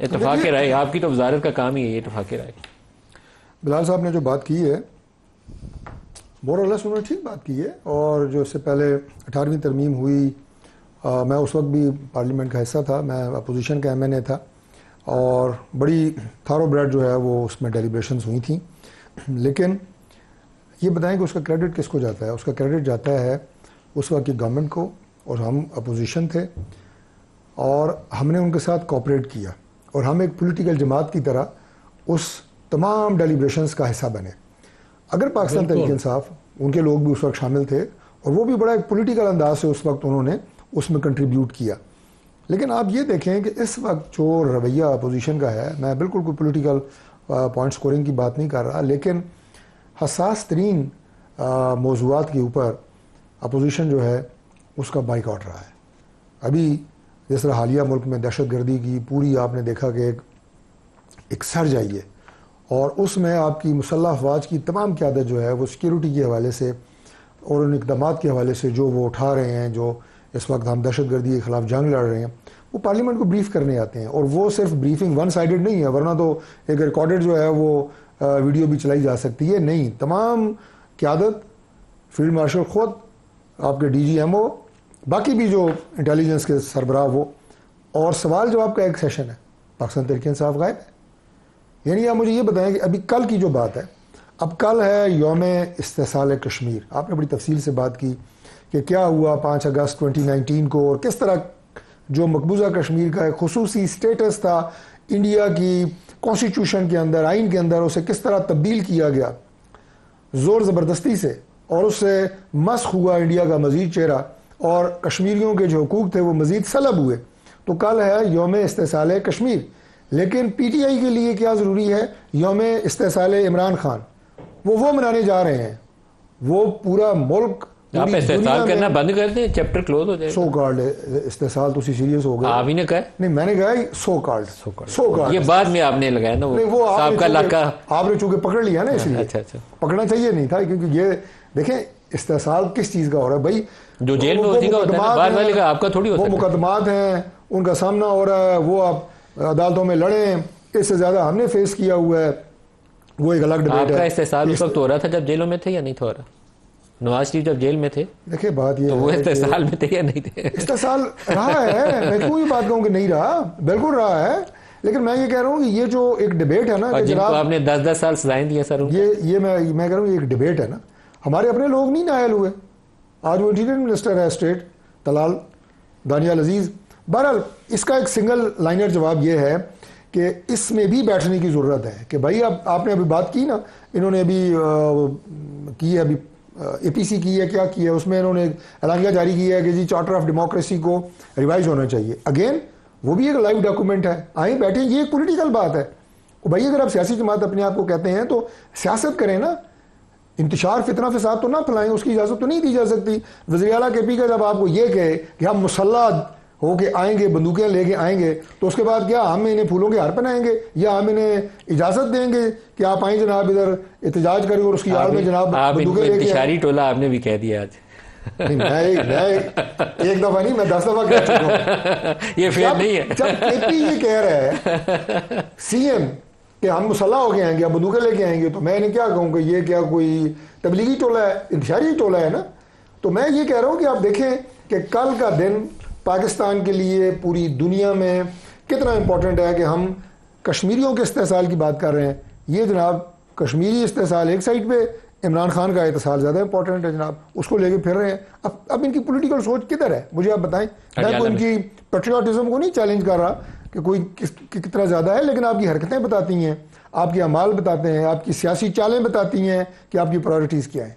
اتفاق رائے آپ کی تو وزارت کا کام ہی ہے یہ اتفاق رائے. بلال صاحب نے جو بات کی ہے مور اور لیس انہوں نے ٹھیک بات کی ہے. اور جو اس سے پہلے 18ویں ترمیم ہوئی میں اس وقت بھی پارلیمنٹ کا حصہ تھا, میں اپوزیشن کا MNA تھا اور بڑی تھارو بریڈ جو ہے وہ اس میں ڈیلیبریشنز ہوئی تھیں. لیکن یہ بتائیں کہ اس کا کریڈٹ کس کو جاتا ہے؟ اس کا کریڈٹ جاتا ہے اس وقت کی گورنمنٹ کو, اور ہم اپوزیشن تھے اور ہم نے ان کے ساتھ کوآپریٹ کیا اور ہم ایک پولیٹیکل جماعت کی طرح اس تمام ڈیلیبریشنز کا حصہ بنے. اگر پاکستان تحریک انصاف ان کے لوگ بھی اس وقت شامل تھے اور وہ بھی بڑا ایک پولیٹیکل انداز سے اس وقت انہوں نے اس میں کنٹریبیوٹ کیا. لیکن آپ یہ دیکھیں کہ اس وقت جو رویہ اپوزیشن کا ہے, میں بالکل کوئی پولیٹیکل پوائنٹ سکورنگ کی بات نہیں کر رہا, لیکن حساس ترین موضوعات کے اوپر اپوزیشن جو ہے اس کا بائیکاٹ رہا ہے. ابھی جس طرح حالیہ ملک میں دہشت گردی کی پوری آپ نے دیکھا کہ ایک سرج آئی ہے اور اس میں آپ کی مسلح افواج کی تمام قیادت جو ہے وہ سیکیورٹی کے حوالے سے اور ان اقدامات کے حوالے سے جو وہ اٹھا رہے ہیں, جو اس وقت ہم دہشت گردی کے خلاف جنگ لڑ رہے ہیں, وہ پارلیمنٹ کو بریف کرنے آتے ہیں. اور وہ صرف بریفنگ ون سائیڈڈ نہیں ہے, ورنہ تو ایک ریکارڈڈ جو ہے وہ ویڈیو بھی چلائی جا سکتی ہے. نہیں, تمام قیادت, فیلڈ مارشل خود, آپ کے DG MO, باقی بھی جو انٹیلیجنس کے سربراہ وہ, اور سوال جواب کا ایک سیشن ہے. پاکستان تحریک انصاف غائب ہے. یعنی آپ مجھے یہ بتائیں کہ ابھی کل کی جو بات ہے, اب کل ہے یوم استحصال کشمیر. آپ نے بڑی تفصیل سے بات کی کہ کیا ہوا 5 اگست 2019 کو اور کس طرح جو مقبوضہ کشمیر کا ایک خصوصی سٹیٹس تھا انڈیا کی کانسٹیٹیوشن کے اندر, آئین کے اندر, اسے کس طرح تبدیل کیا گیا زور زبردستی سے, اور اس سے مسخ ہوا انڈیا کا مزید چہرہ اور کشمیریوں کے جو حقوق تھے وہ مزید سلب ہوئے. تو کل ہے یوم استحصال کشمیر. لیکن PTI کے لیے کیا ضروری ہے؟ یوم استحصال عمران خان وہ منانے جا رہے ہیں. وہ پورا ملک آپ استحصال کرنا بند کر دیں, چیپٹر کلوز ہو جائے. سو کارڈ استحصال تو سیریس ہو گئے. آپ ہی نے کہا نہیں, میں نے کہا سو کارڈ یہ بعد میں آپ نے لگایا نا, وہ صاحب کا علاقہ آپ نے چونکہ پکڑ لیا نا, اس لیے اچھا پکڑنا چاہیے نہیں تھا. کیونکہ یہ دیکھیں استحصال کس چیز کا ہو رہا ہے بھائی, جو جیل میں ہوتی ہے آپ کا تھوڑی ہوتا ہے. وہ مقدمات ہیں, ان کا سامنا ہو رہا ہے, وہ آپ عدالتوں میں لڑیں, اس سے زیادہ ہم نے فیس کیا ہوا ہے. وہ ایک الگ ڈیبیٹ ہے. آپ کا استحصال اس وقت ہو رہا تھا جب جیلوں میں تھے یا نہیں تھا ہو رہا؟ نواز شریف جب جیل میں تھے دیکھیں بات یہ تو وہ استحصال میں تھے یا نہیں تھے؟ استحصال رہا ہے, میں کیوں یہ بات کہوں کہ نہیں رہا, بالکل رہا ہے. لیکن میں یہ کہہ رہا ہوں کہ یہ جو ایک ڈیبیٹ ہے نا, جن کو آپ نے 10 سال سزائیں دی سر, یہ میں کہہ رہا ہوں یہ ایک ڈیبیٹ ہے نا. ہمارے اپنے لوگ نہیں نائل ہوئے. آج وہ انٹیریئر منسٹر ہے اسٹیٹ طلال دانیال عزیز. بہرحال اس کا ایک سنگل لائنر جواب یہ ہے کہ اس میں بھی بیٹھنے کی ضرورت ہے کہ بھائی اب آپ نے ابھی بات کی نا, انہوں نے ابھی کی ہے, ابھی APC کی ہے, کیا کی ہے, اس میں انہوں نے اعلانیہ جاری کیا ہے کہ جی چارٹر آف ڈیموکریسی کو ریوائز ہونا چاہیے. اگین وہ بھی ایک لائیو ڈاکومنٹ ہے, آئیں بیٹھیں, یہ ایک پولیٹیکل بات ہے. بھائی اگر آپ سیاسی جماعت اپنے آپ کو کہتے ہیں تو سیاست کریں نا, انتشار فتنہ فساد تو نہ پھیلائیں, اس کی اجازت تو نہیں دی جا سکتی. وزیر اعلیٰ KP کا جب آپ کو یہ کہے کہ ہم مسلح ہو کے آئیں گے, بندوقیں لے کے آئیں گے, تو اس کے بعد کیا ہم انہیں پھولوں کے ہار پہنائیں گے یا ہم انہیں اجازت دیں گے کہ آپ آئیں جناب ادھر احتجاج کریں اور اس کی آڑ میں جناب بندوقیں لے کے انتشاری ٹولہ آپ نے بھی کہہ دیا آج. میں ایک دفعہ نہیں, میں 10 دفعہ کہہ چکا ہوں. یہ فیل نہیں ہے. جب KP یہ کہہ رہا ہے CM کہ ہم مسلح ہو کے آئیں گے, ہم بندوقیں لے کے آئیں گے, تو میں نے کیا کہوں کہ یہ کیا کوئی تبلیغی ٹولہ ہے, انتشاری ٹولہ ہے نا. تو میں یہ کہہ رہا ہوں کہ آپ دیکھیں کہ کل کا دن پاکستان کے لیے پوری دنیا میں کتنا امپورٹنٹ ہے کہ ہم کشمیریوں کے استحصال کی بات کر رہے ہیں. یہ جناب کشمیری استحصال ایک سائڈ پہ, عمران خان کا اتصال زیادہ امپورٹنٹ ہے جناب, اس کو لے کے پھر رہے ہیں. اب ان کی پولیٹیکل سوچ کدھر ہے مجھے آپ بتائیں. میں کو ان کی پیٹریوٹزم کو نہیں چیلنج کر رہا کہ کوئی کتنا زیادہ ہے, لیکن آپ کی حرکتیں بتاتی ہیں, آپ کے اعمال بتاتے ہیں, آپ کی سیاسی چالیں بتاتی ہیں کہ آپ کی پرائورٹیز کیا ہیں.